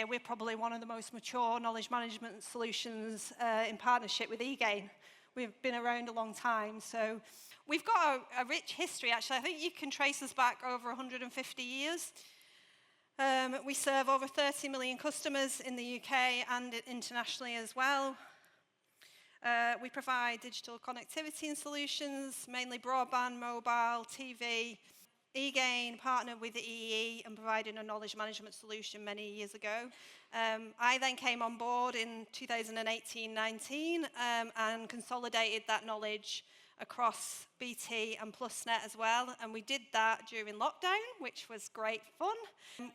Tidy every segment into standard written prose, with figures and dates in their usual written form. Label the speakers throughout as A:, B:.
A: We're probably one of the most mature knowledge management solutions in partnership with eGain. We've been around a long time, so we've got a rich history, actually. I think you can trace us back over 150 years. We serve over 30 million customers in the UK and internationally as well. We provide digital connectivity and solutions, mainly broadband, mobile, TV. eGain partnered with the EE and provided a knowledge management solution many years ago. I then came on board in 2018-19 and consolidated that knowledge across BT and Plusnet as well, and we did that during lockdown, which was great fun.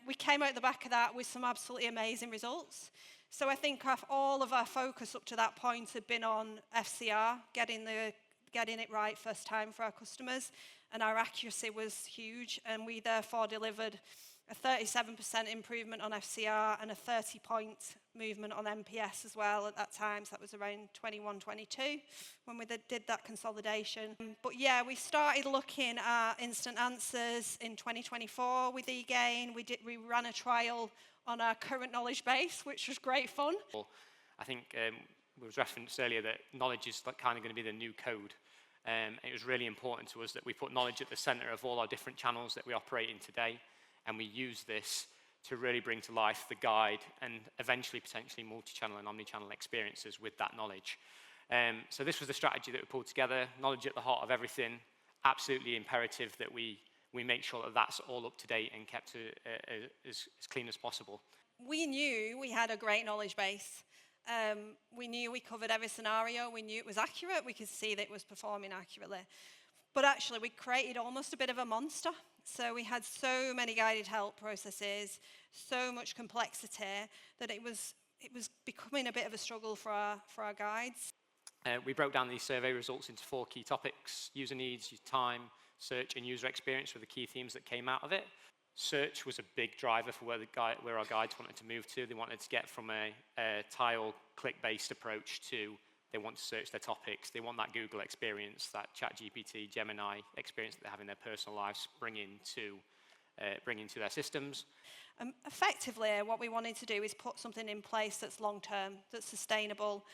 A: We came out the back of that with some absolutely amazing results. So I think all of our focus up to that point had been on FCR, getting it right first time for our customers, and our accuracy was huge, and we therefore delivered a 37% improvement on FCR and a 30-point movement on NPS as well at that time. So that was around 21, 22 when we did that consolidation. But yeah, we started looking at instant answers in 2024 with eGain. We ran a trial on our current knowledge base, which was great fun.
B: I think it was referenced earlier that knowledge is kind of going to be the new code. It was really important to us that we put knowledge at the center of all our different channels that we operate in today, and we use this to really bring to life the guide and eventually potentially multi-channel and omni-channel experiences with that knowledge. So this was the strategy that we pulled together, knowledge at the heart of everything, absolutely imperative that we make sure that that's all up to date and kept as clean as possible.
A: We knew we had a great knowledge base. We knew we covered every scenario. We knew it was accurate. We could see that it was performing accurately. But actually, we created almost a bit of a monster. So we had so many guided help processes, so much complexity, that it was becoming a bit of a struggle for our guides.
B: We broke down these survey results into 4 key topics: user needs, time, search, and user experience were the key themes that came out of it. Search was a big driver for where our guides wanted to move to. They wanted to get from a tile click-based approach to they want to search their topics. They want that Google experience, that ChatGPT, Gemini experience that they have in their personal lives, bring into their systems.
A: Effectively, what we wanted to do is put something in place that's long-term, that's sustainable,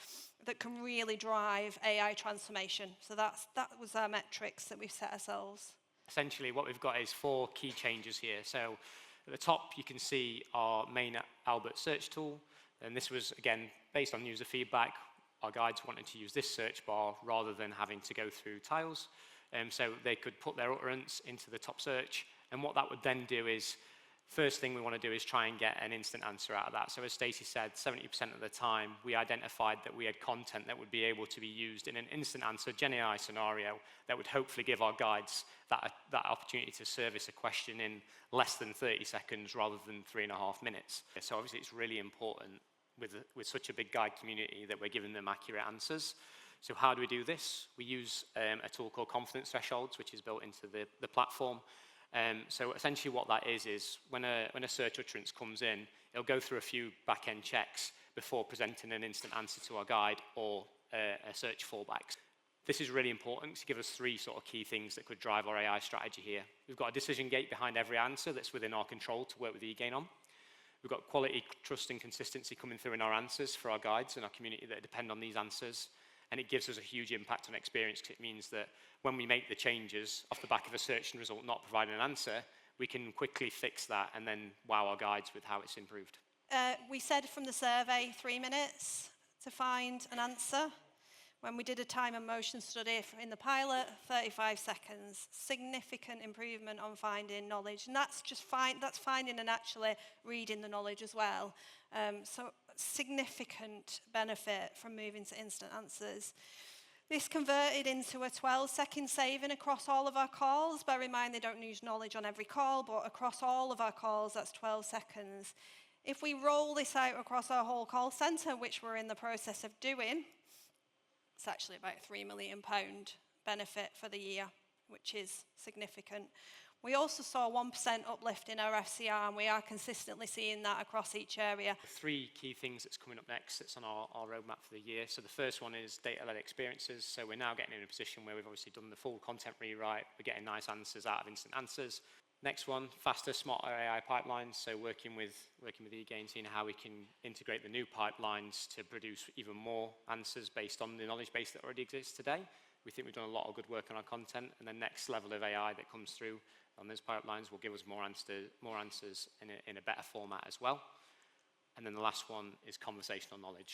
A: that can really drive AI transformation. So that was our metrics that we've set ourselves.
B: Essentially, what we've got is 4 key changes here. So at the top, you can see our main Albert search tool. And this was, again, based on user feedback. Our guides wanted to use this search bar rather than having to go through tiles. So they could put their utterance into the top search. And what that would then do is, first thing we want to do is try and get an instant answer out of that. So as Stacey said, 70% of the time, we identified that we had content that would be able to be used in an instant answer Gen AI scenario that would hopefully give our guides that opportunity to service a question in less than 30 seconds rather than 3.5 minutes. So obviously it's really important with such a big guide community that we're giving them accurate answers. So how do we do this? We use a tool called confidence thresholds, which is built into the platform. So essentially what that is when a search utterance comes in, it'll go through a few back-end checks before presenting an instant answer to our guide or a search fallback. This is really important to give us 3 sort of key things that could drive our AI strategy here. We've got a decision gate behind every answer that's within our control to work with eGain on. We've got quality, trust, and consistency coming through in our answers for our guides and our community that depend on these answers. And it gives us a huge impact on experience because it means that when we make the changes off the back of a search result not providing an answer, we can quickly fix that and then wow our guides with how it's improved.
A: We said from the survey 3 minutes to find an answer. When we did a time and motion study in the pilot, 35 seconds. Significant improvement on finding knowledge. And that's finding and actually reading the knowledge as well. So significant benefit from moving to instant answers. This converted into a 12-second saving across all of our calls. Bear in mind they don't use knowledge on every call, but across all of our calls, that's 12 seconds. If we roll this out across our whole call centre, which we're in the process of doing, it's actually about £3 million benefit for the year, which is significant. We also saw 1% uplift in our FCR, and we are consistently seeing that across each area.
B: 3 key things that's coming up next that's on our roadmap for the year. So the first one is data-led experiences. So we're now getting in a position where we've obviously done the full content rewrite. We're getting nice answers out of instant answers. Next one, faster, smarter AI pipelines. So working with eGain, seeing how we can integrate the new pipelines to produce even more answers based on the knowledge base that already exists today. We think we've done a lot of good work on our content, and the next level of AI that comes through on those pipelines will give us more answers in a better format as well. And then the last one is conversational knowledge.